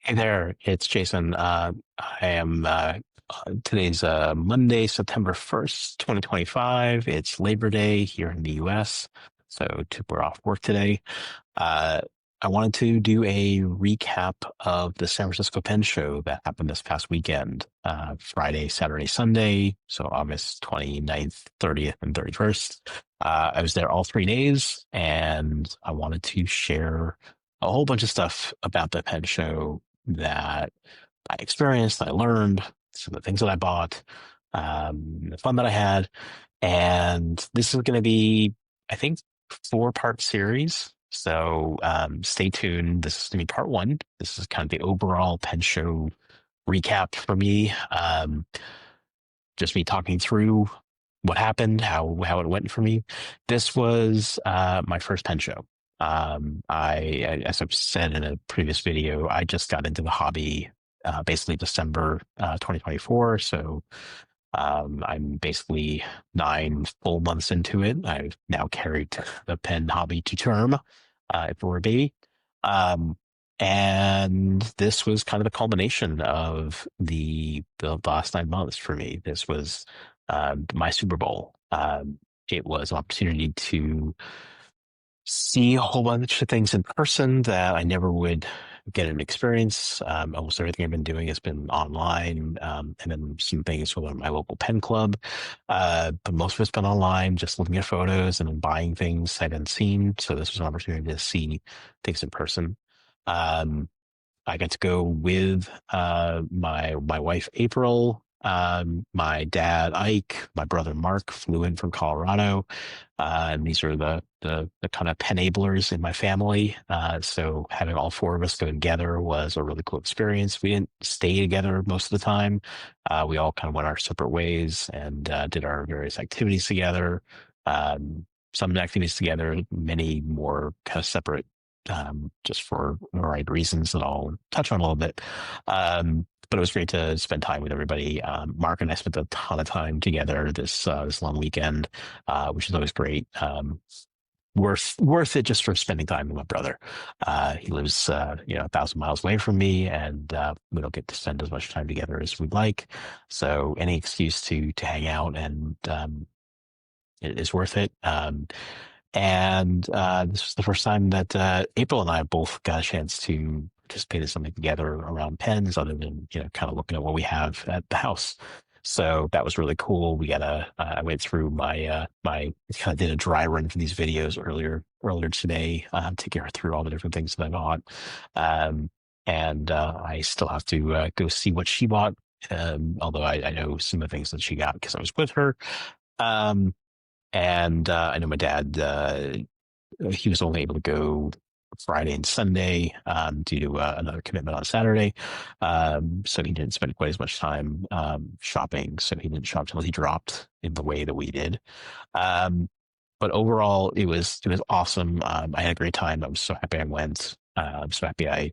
Hey there, it's Jason. I am today's Monday, September 1st, 2025. It's Labor Day here in the US, so we're off work today. Uh, I wanted to do a recap of the San Francisco Pen Show that happened this past weekend, Friday, Saturday, Sunday, so August 29th, 30th, and 31st. I was there all 3 days, and I wanted to share a whole bunch of stuff about the Pen Show that I experienced, I learned, some of the things that I bought, the fun that I had. And this is going to be, I think, 4-part series. So stay tuned. This is going to be part one. This is kind of the overall Pen Show recap for me. Just me talking through what happened, how it went for me. This was my first Pen Show. As I've said in a previous video, I just got into the hobby basically December 2024. So I'm basically 9 full months into it. I've now carried the pen hobby to term, if it were a baby. Um, and this was kind of the culmination of the last 9 months for me. This was my Super Bowl. It was an opportunity to see a whole bunch of things in person that I never would get an experience. Almost everything I've been doing has been online, and then some things with my local pen club. But most of it's been online, just looking at photos and buying things I hadn't seen. So this was an opportunity to see things in person. Um, I got to go with my wife April, my dad Ike, my brother Mark flew in from Colorado, and these are the kind of penablers in my family. So having all four of us go together was a really cool experience. We didn't stay together most of the time. We all kind of went our separate ways and did our various activities together. Some activities together, many more kind of separate, just for the right reasons that I'll touch on a little bit. But it was great to spend time with everybody. Mark and I spent a ton of time together this long weekend, which is always great. Worth it just for spending time with my brother. He lives 1,000 miles away from me, and we don't get to spend as much time together as we'd like. So any excuse to hang out and it is worth it. And this was the first time that April and I both got a chance to participate in something together around pens, other than kind of looking at what we have at the house. So that was really cool. I went through my kind of did a dry run for these videos earlier today, to get through all the different things that I bought. And I still have to go see what she bought. Although I know some of the things that she got because I was with her. Um, and I know my dad, he was only able to go Friday and Sunday, due to another commitment on Saturday. So he didn't spend quite as much time shopping. So he didn't shop till he dropped in the way that we did. Um, but overall, it was awesome. I had a great time. I was so happy I went. I'm so happy I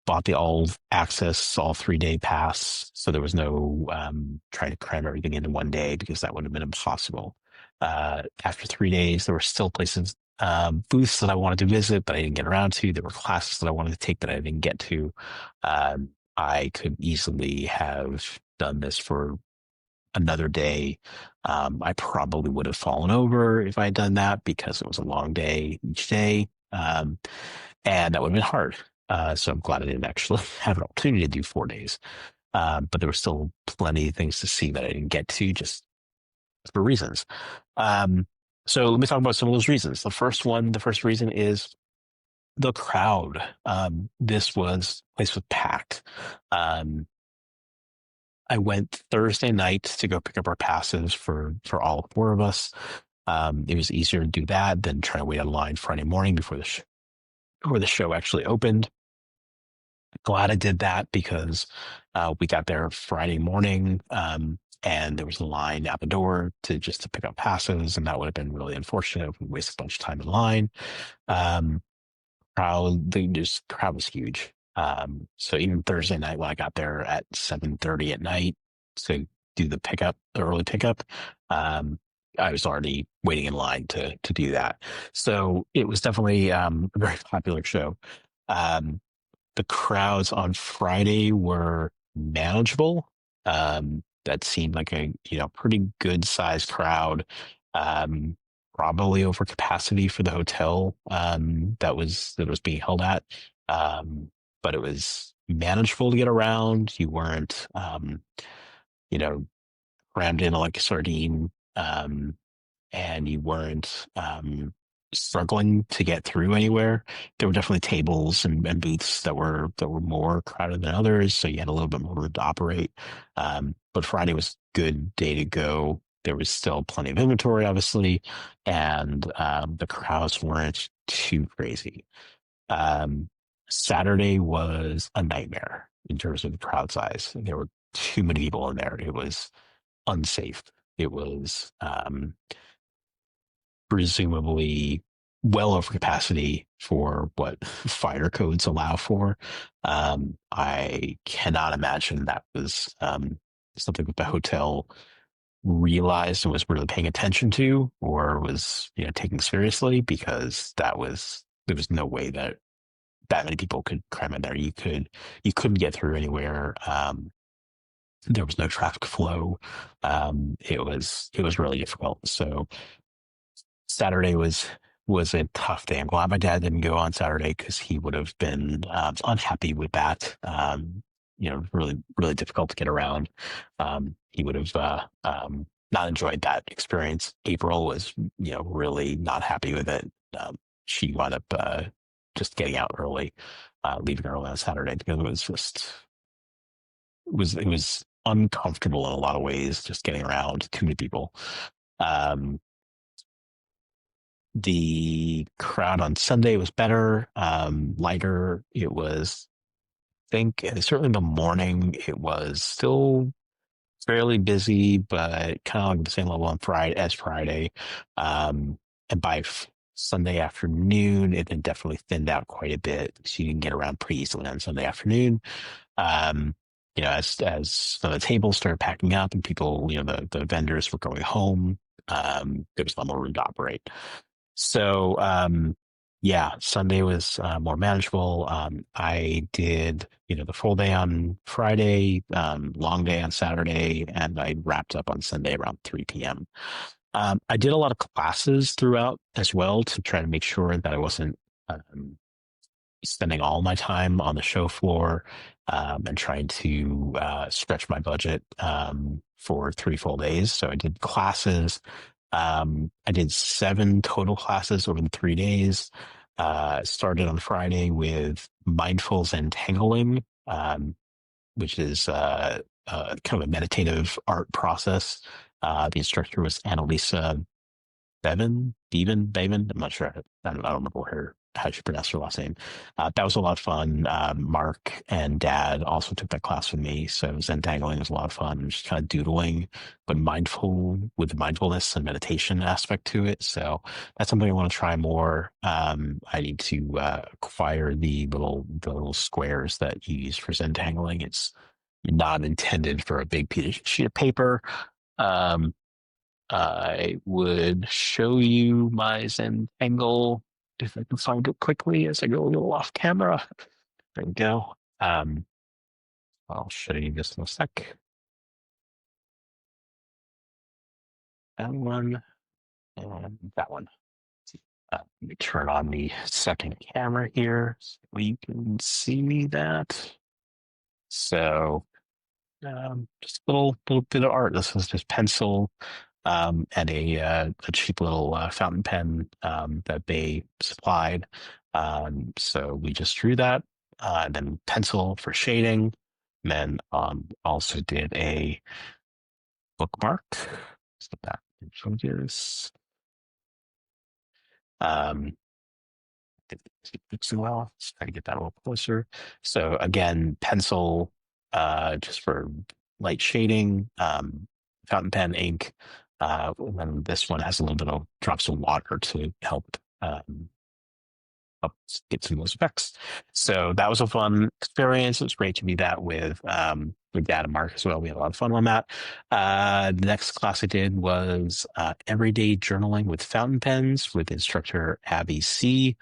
bought the all access, all 3 day pass. So there was no trying to cram everything into one day, because that would have been impossible. After 3 days, there were still booths that I wanted to visit, but I didn't get around to. There were classes that I wanted to take that I didn't get to. I could easily have done this for another day. I probably would have fallen over if I had done that, because it was a long day each day. And that would have been hard. So I'm glad I didn't actually have an opportunity to do 4 days. But there were still plenty of things to see that I didn't get to, just for reasons. Um, so let me talk about some of those reasons. The first reason is the crowd. Place was packed. Um, I went Thursday night to go pick up our passes for all four of us. It was easier to do that than trying to wait online Friday morning before the show actually opened. Glad I did that, because we got there Friday morning, and there was a line out the door to pick up passes, and that would have been really unfortunate if we wasted a bunch of time in line. Um, crowd was huge. So even Thursday night, when I got there at 7:30 at night to do the early pickup, I was already waiting in line to do that. So it was definitely a very popular show. Um, the crowds on Friday were manageable. That seemed like a pretty good sized crowd. Um, Probably over capacity for the hotel that was being held at. Um, but it was manageable to get around. You weren't you know crammed in like a sardine. And you weren't struggling to get through anywhere. There were definitely tables and booths that were more crowded than others, so you had a little bit more room to operate. But Friday was a good day to go. There was still plenty of inventory, obviously, and the crowds weren't too crazy. Um, Saturday was a nightmare in terms of the crowd size. There were too many people in there. It was unsafe. It was presumably well over capacity for what fire codes allow for. I cannot imagine that was something that the hotel realized and was really paying attention to, or was taking seriously, because there was no way that that many people could cram in there. You couldn't get through anywhere. There was no traffic flow. It was really difficult. So Saturday was a tough day. I'm glad my dad didn't go on Saturday, because he would have been unhappy with that. Really, really difficult to get around. He would have not enjoyed that experience. April was, really not happy with it. She wound up just getting out early, leaving early on Saturday, because it was uncomfortable in a lot of ways, just getting around too many people. Um, The crowd on Sunday was better, lighter. It was, I think, certainly in the morning, it was still fairly busy, but kind of like the same level on Friday as Friday. And by Sunday afternoon, it had definitely thinned out quite a bit. So you can get around pretty easily on Sunday afternoon. Um, as some of the tables started packing up and people, the vendors were going home, there was a lot more room to operate. So, yeah, Sunday was more manageable. I did, the full day on Friday, long day on Saturday, and I wrapped up on Sunday around 3 p.m. I did a lot of classes throughout as well to try to make sure that I wasn't um, spending all my time on the show floor, and trying to stretch my budget for 3 full days. So I did classes. I did 7 total classes over the 3 days. Started on Friday with mindful Zentangling, which is kind of a meditative art process. The instructor was Annalisa Bevan. I'm not sure. I don't remember how she pronounced her last name. That was a lot of fun. Mark and Dad also took that class with me, so Zentangling was a lot of fun. Just kind of doodling, but mindful, with the mindfulness and meditation aspect to it. So that's something I want to try more. I need to acquire the little squares that you use for Zentangling. It's not intended for a big sheet of paper. Um, I would show you my Zentangle if I can find it quickly as I go a little off camera. There we go. I'll show you this in a sec. That one and that one. Let me turn on the second camera here so you can see that. So, just a little bit of art. This is just pencil, and a cheap little fountain pen that they supplied. So we just drew that, and then pencil for shading. And then also did a bookmark. So that changes. Um, well. Let's try to get that a little closer. So again, pencil, just for light shading, fountain pen, ink, and then this one has a little bit of drops of water to help get some of those effects. So that was a fun experience. It was great to do that with Dad and Mark as well. We had a lot of fun on that. The next class I did was everyday journaling with fountain pens with instructor Abby C.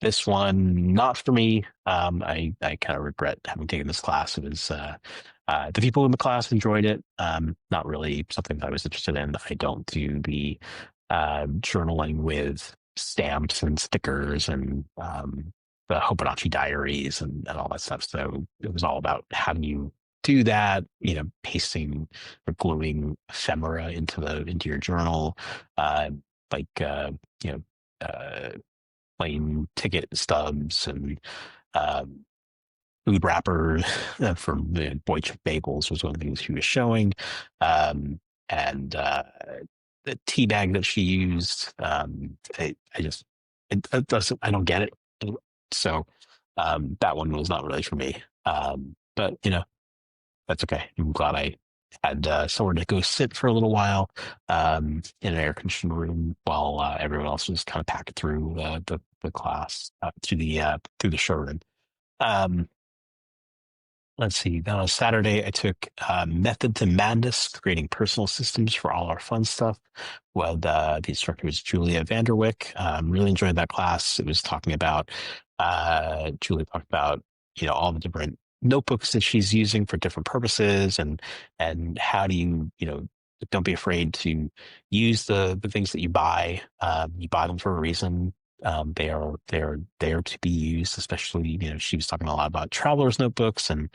This one, not for me. I kind of regret having taken this class. It was the people in the class enjoyed it. Not really something that I was interested in. I don't do the journaling with stamps and stickers and the Hobonichi diaries and all that stuff. So it was all about how do you do that, pasting or gluing ephemera into your journal, like you know, plain ticket stubs and um, food wrapper from the Boy Chick Bagels was one of the things she was showing. Um, and the tea bag that she used, I just, it doesn't, I don't get it. So that one was not really for me. But, that's okay. I'm glad I had somewhere to go sit for a little while in an air conditioned room while everyone else was kind of packed through the class through the showroom. Um, let's see. Then on Saturday, I took Method to Madness, creating personal systems for all our fun stuff. Well, the instructor was Julia Vanderwick. Really enjoyed that class. It was talking about Julia talked about all the different notebooks that she's using for different purposes, and how do you don't be afraid to use the things that you buy. You buy them for a reason. They are there to be used, especially, she was talking a lot about traveler's notebooks, and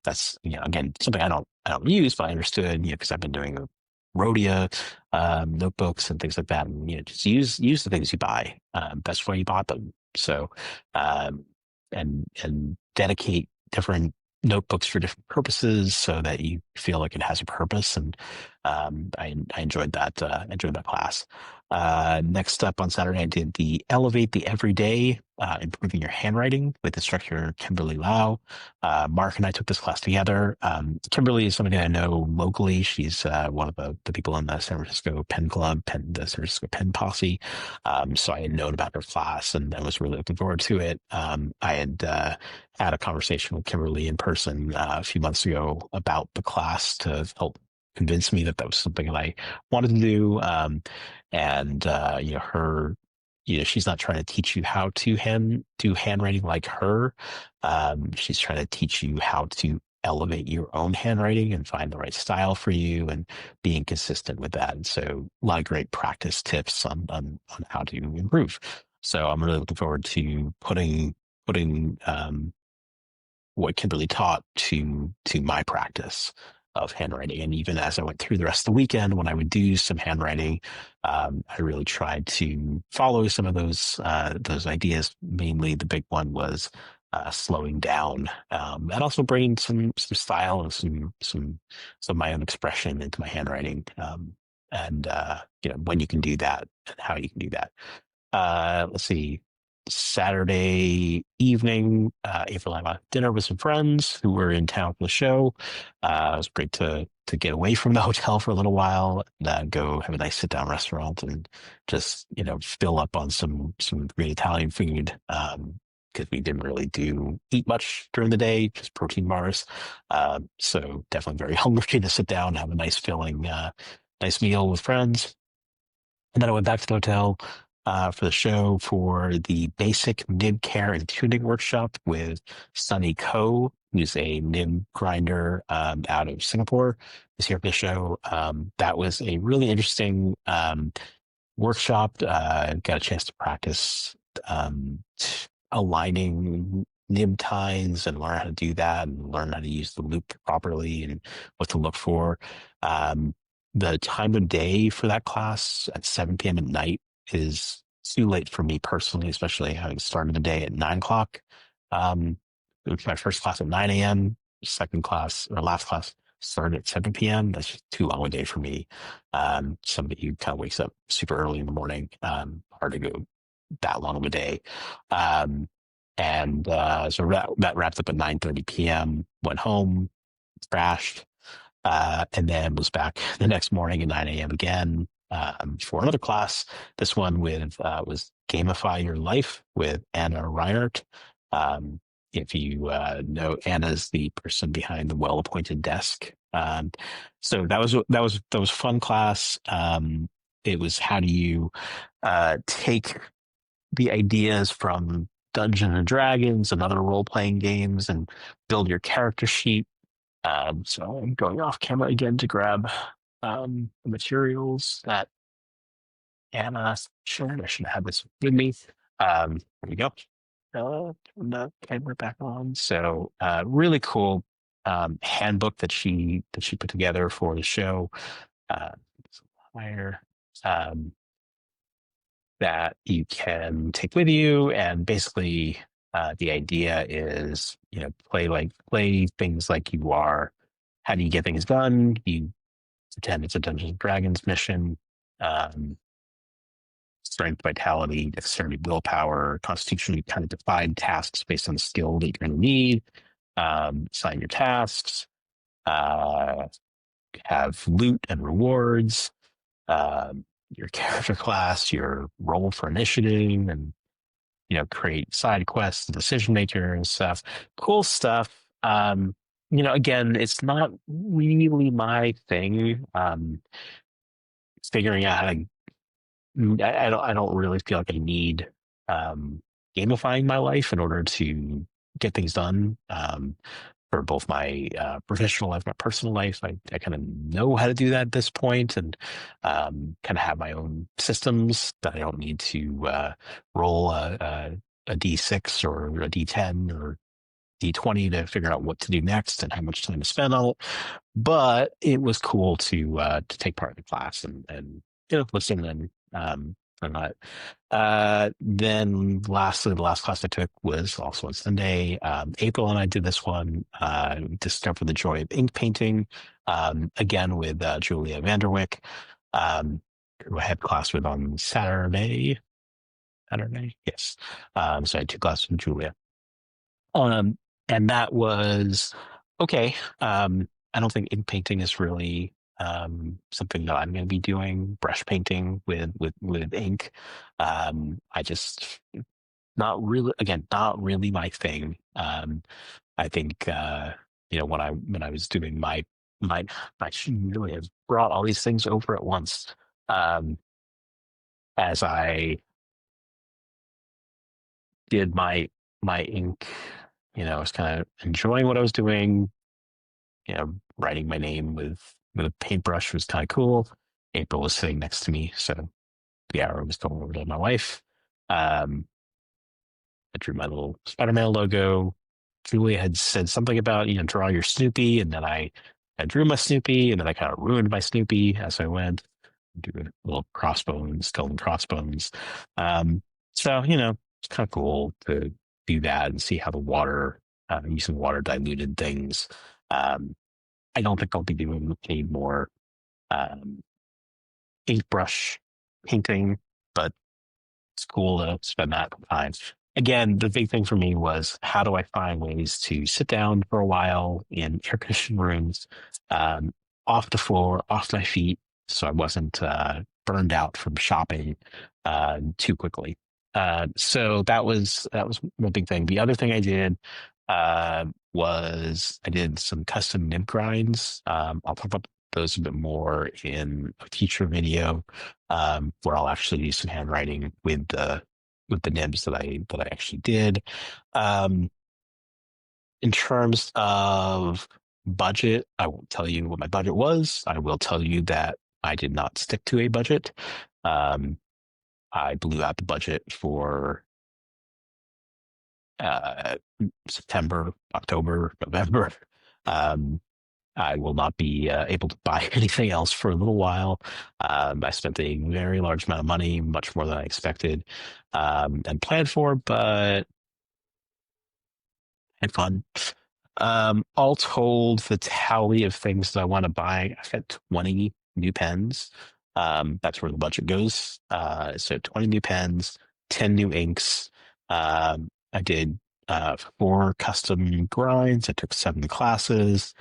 that's, again, something I don't use, but I understood, because I've been doing Rhodia notebooks and things like that, and just use the things you buy. That's why you bought them. So, um, and dedicate different notebooks for different purposes so that you feel like it has a purpose. And I enjoyed that class. Next up on Saturday, I did the Elevate the Everyday, Improving Your Handwriting with instructor Kimberly Lau. Mark and I took this class together. Kimberly is somebody I know locally. She's one of the people in the San Francisco Pen Club, the San Francisco Pen Posse. So I had known about her class and I was really looking forward to it. I had had a conversation with Kimberly in person a few months ago about the class to help convince me that that was something that I wanted to do. And her, she's not trying to teach you how to do handwriting like her. She's trying to teach you how to elevate your own handwriting and find the right style for you and being consistent with that. And so a lot of great practice tips on how to improve. So I'm really looking forward to putting what Kimberly taught to my practice of handwriting. And even as I went through the rest of the weekend, when I would do some handwriting, I really tried to follow some of those ideas. Mainly, the big one was slowing down, and also bringing some style and some of my own expression into my handwriting. And when you can do that and how you can do that. Let's see. Saturday evening, April and I had dinner with some friends who were in town for the show. It was great to get away from the hotel for a little while, and go have a nice sit down restaurant and just fill up on some great Italian food. Because we didn't really eat much during the day, just protein bars. So definitely very hungry to sit down, have a nice filling, nice meal with friends. And then I went back to the hotel for the show for the basic nib care and tuning workshop with Sunny Ko, who's a nib grinder out of Singapore, is here for the show. That was a really interesting workshop. Got a chance to practice aligning nib tines and learn how to do that and learn how to use the loop properly and what to look for. The time of day for that class at 7 p.m. at night is too late for me personally, especially having started the day at 9 o'clock. It was my first class at 9 a.m., second class or last class started at 7 p.m. That's just too long a day for me. Somebody who kind of wakes up super early in the morning, hard to go that long of a day. So that wrapped up at 9:30 p.m., went home, crashed, and then was back the next morning at 9 a.m. again for another class. This one was Gamify Your Life with Anna Reinert. If you know, Anna's the person behind the Well Appointed Desk. So that was a fun class. It was how do you take the ideas from Dungeons and Dragons and other role playing games and build your character sheet. So I'm going off camera again to grab the materials that Anna shared. I should have this with me. Here we go. Turn the camera back on. So really cool handbook that she put together for the show. Uh, higher. Um, that you can take with you. And basically, the idea is, play things like you are. How do you get things done? You pretend it's a Dungeons and Dragons mission. Um, Strength, vitality, dexterity, willpower, constitution. You kind of define tasks based on the skill that you're going to need. Assign your tasks. Uh, have loot and rewards. Your character class, your role for initiative, and create side quests, decision maker and stuff. Cool stuff. Again, it's not really my thing. Figuring out how to I don't really feel like I need gamifying my life in order to get things done. For both my professional life, my personal life, I kind of know how to do that at this point, and kind of have my own systems that I don't need to roll a D6 or a D10 or D20 to figure out what to do next and how much time to spend on it. But it was cool to take part in the class and listen and and that. Then lastly, the last class I took was also on Sunday. April and I did this one, Discover the Joy of Ink Painting, again with Julia Vanderwick, who I had class with on Saturday. Saturday, yes. So I had two classes with Julia. Um, and that was okay. I don't think ink painting is really something that I'm going to be doing. Brush painting with ink. I just not really my thing. I think when I was doing my I shouldn't really have brought all these things over at once. Um, as I did my ink, I was kind of enjoying what I was doing. Writing my name with a paintbrush was kind of cool. April was sitting next to me, so the arrow was going over to my wife. Um, I drew my little Spider-Man logo. Julia had said something about, draw your Snoopy, and then I drew my Snoopy, and then I kind of ruined my Snoopy as I went. Drew a little crossbones, skull and crossbones. So, it's kind of cool to do that and see how the water, using water diluted things. Um, I don't think I'll be doing any more um, paintbrush painting, but it's cool to spend that time. Again, the big thing for me was how do I find ways to sit down for a while in air conditioned rooms, off the floor, off my feet, so I wasn't burned out from shopping too quickly. So that was one big thing. The other thing I did was I did some custom nib grinds. I'll talk about those a bit more in a future video, where I'll actually do some handwriting with the nibs that I actually did. Um, in terms of budget, I won't tell you what my budget was. I will tell you that I did not stick to a budget. Um, I blew out the budget for uh, September, October, November. Um, I will not be able to buy anything else for a little while. I spent a very large amount of money, much more than I expected and planned for, but had fun. All told, the tally of things that I want to buy, I've got 20 new pens. That's where the budget goes. So 20 new pens, 10 new inks. I did 4 custom grinds. I took 7 classes.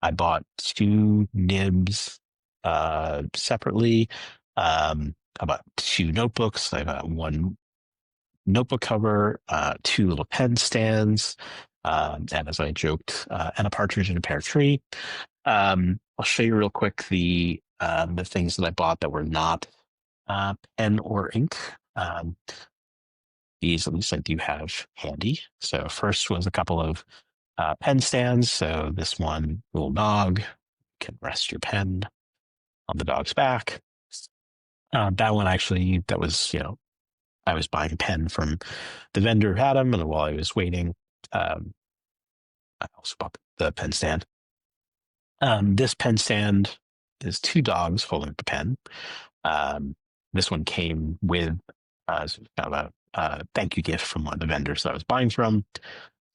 I bought 2 nibs separately. I bought 2 notebooks. I got 1 notebook cover, 2 little pen stands, and as I joked, and a partridge in a pear tree. I'll show you real quick the things that I bought that were not pen or ink. these at least I do have handy. So first was a couple of pen stands. So this one, little dog, can rest your pen on the dog's back. That one actually, that was, I was buying a pen from the vendor who had them, and while I was waiting, um, I also bought the pen stand. This pen stand is two dogs holding the pen. Um, this one came with kind of a thank you gift from one of the vendors that I was buying from.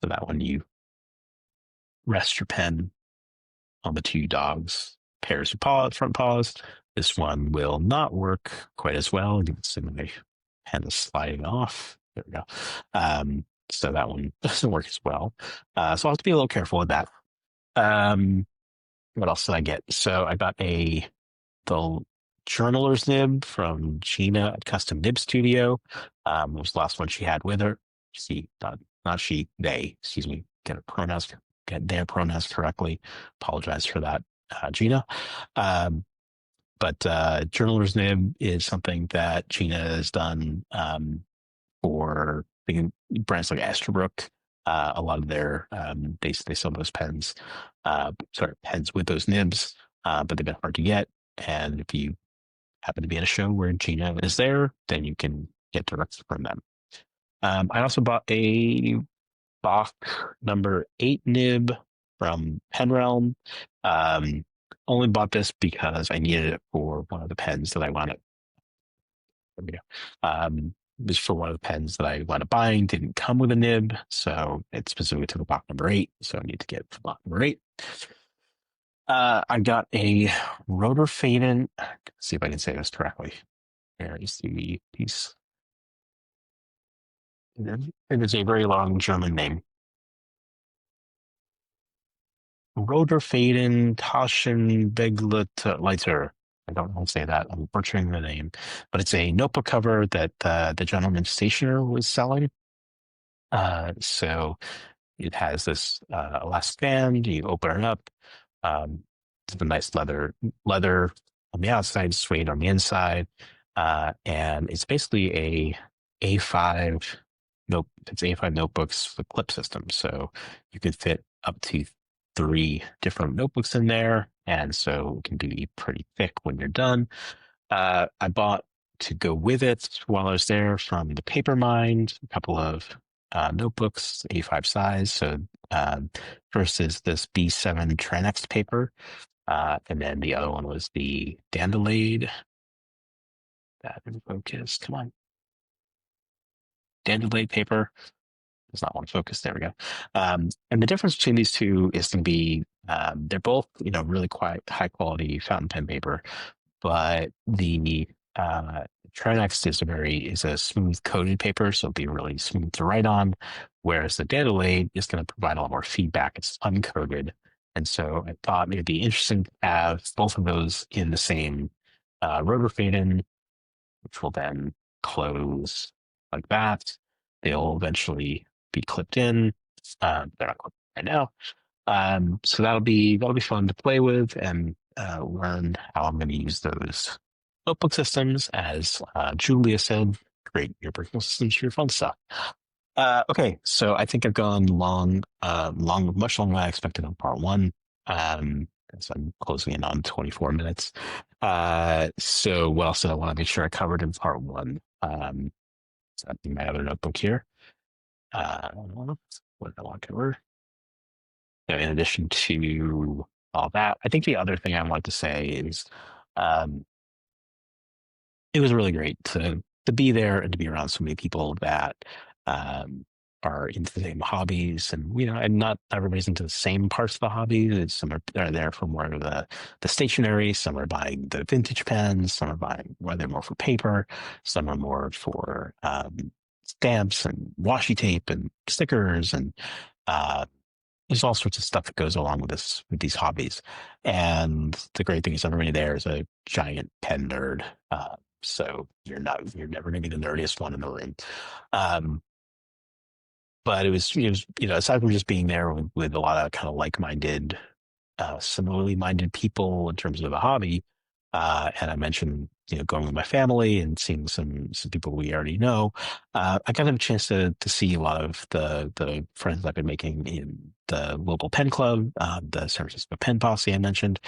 So that one, you rest your pen on the two dogs, pairs of front paws. This one will not work quite as well. You can see my pen is sliding off. There we go. So that one doesn't work as well. So I'll have to be a little careful with that. What else did I get? So I got the journaler's nib from Gina at Custom Nib Studio. It was the last one she had with her. She, not she, they, excuse me, get their pronouns correctly. Apologize for that, Gina. But journaler's nib is something that Gina has done for brands like Esterbrook. A lot of their they sell those pens, pens with those nibs, but they've been hard to get. And if you happen to be at a show where Gina is there, then you can get directs from them. I also bought a Bach number 8 nib from Penrealm. Only bought this because I needed it for one of the pens that I wanted. This for one of the pens that I wound up buying. Didn't come with a nib, so it's specific to the Bach number 8. So I need to get the Bach number 8. I got a Rotor Faden. See if I can say this correctly. There is the piece. It is a very long German name. Rotor Faden Taschenbegliter. I don't know how to say that. I'm butchering the name, but it's a notebook cover that the gentleman stationer was selling. So it has this elastic band. You open it up. It's a nice leather on the outside, suede on the inside, and it's basically a A5 note. It's A5 notebooks with clip system, so you could fit up to 3 different notebooks in there, and so it can be pretty thick when you're done. I bought to go with it while I was there from the Papermind a couple of notebooks, A5 size. So first is this B7 Tranext paper, and then the other one was the Dandelade. That focus, come on. Dandelade paper does not want to focus. There we go. And the difference between these two is going to be they're both, really quite high quality fountain pen paper, but the Tranext is a smooth coated paper, so it'll be really smooth to write on, whereas the Dandelade is going to provide a lot more feedback. It's uncoated, and so I thought it'd be interesting to have both of those in the same Rotor Faden, which will then close like that. They'll eventually be clipped in. They're not clipped right now. So that'll be fun to play with and learn how I'm going to use those notebook systems. As Julia said, create your personal systems for your fun stuff. Okay, so I think I've gone much longer than I expected on part 1. So I'm closing in on 24 minutes. So what else did I want to make sure I covered in part 1? So that'd be my other notebook here. What did I want to cover? In addition to all that, I think the other thing I want to say is it was really great to be there and to be around so many people that are into the same hobbies, and and not everybody's into the same parts of the hobby. Some are there for more of the stationery, some are buying the vintage pens, some are buying they're more for paper, some are more for stamps and washi tape and stickers, and there's all sorts of stuff that goes along with these hobbies. And the great thing is everybody there is a giant pen nerd. So you're never going to be the nerdiest one in the room. But it was, aside from just being there with a lot of kind of like-minded, similarly minded people in terms of the hobby, And I mentioned, going with my family and seeing some people we already know. I got a chance to see a lot of the friends I've been making in the local pen club, the San Francisco Pen Posse I mentioned.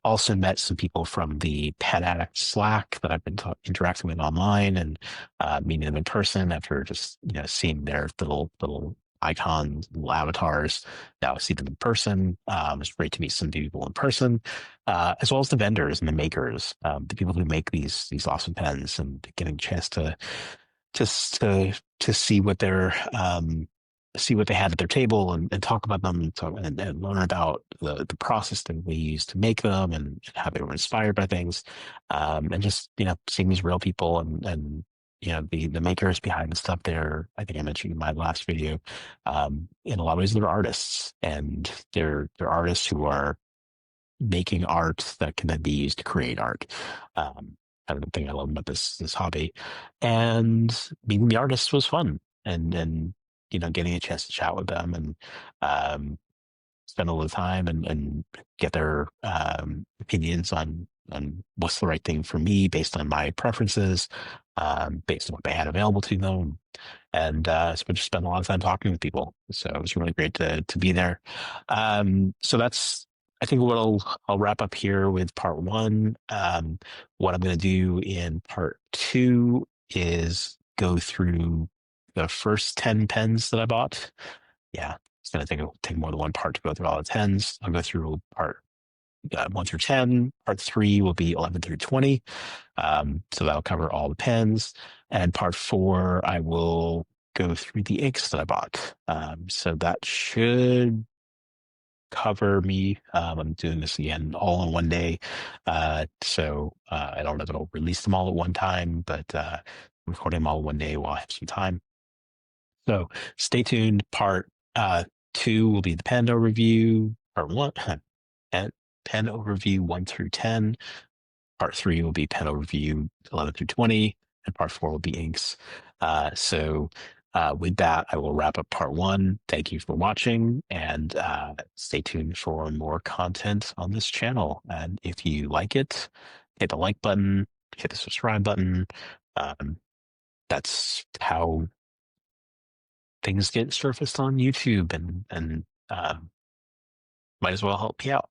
Also met some people from the Pen Addict Slack that I've been interacting with online, and meeting them in person after just seeing their little icons, little avatars. Now I see them in person. It's great to meet some people in person, as well as the vendors and the makers, the people who make these awesome pens, and getting a chance to see what see what they had at their table, and talk about them, and learn about the process that we use to make them, and how they were inspired by things, and just seeing these real people, and the makers behind the stuff there. I think I mentioned in my last video, in a lot of ways they're artists, and they're artists who are making art that can then be used to create art. I don't think I love about this hobby, and meeting the artists was fun, and getting a chance to chat with them, and um, spend a little time, and get their opinions on what's the right thing for me based on my preferences, based on what they had available to them. And so I just spent a lot of time talking with people. So it was really great to be there. So that's, I think, what I'll wrap up here with part one. What I'm going to do in part two is go through the first 10 pens that I bought. Yeah, it's going to take more than one part to go through all the tens. I'll go through part 1 through 10. Part three will be 11 through 20. So that'll cover all the pens. And part four, I will go through the inks that I bought. So that should cover me. I'm doing this again all in one day. So I don't know if it'll release them all at one time, but I'm recording them all in one day while I have some time. So stay tuned. Part two will be the pen overview. Part one, pen overview 1 through 10. Part three will be pen overview 11 through 20, and part four will be inks. So with that, I will wrap up part one. Thank you for watching, and stay tuned for more content on this channel. And if you like it, hit the like button, hit the subscribe button. That's how things get surfaced on YouTube, and might as well help me out.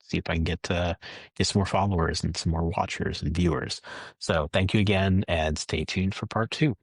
See if I can get some more followers and some more watchers and viewers. So thank you again, and stay tuned for part two.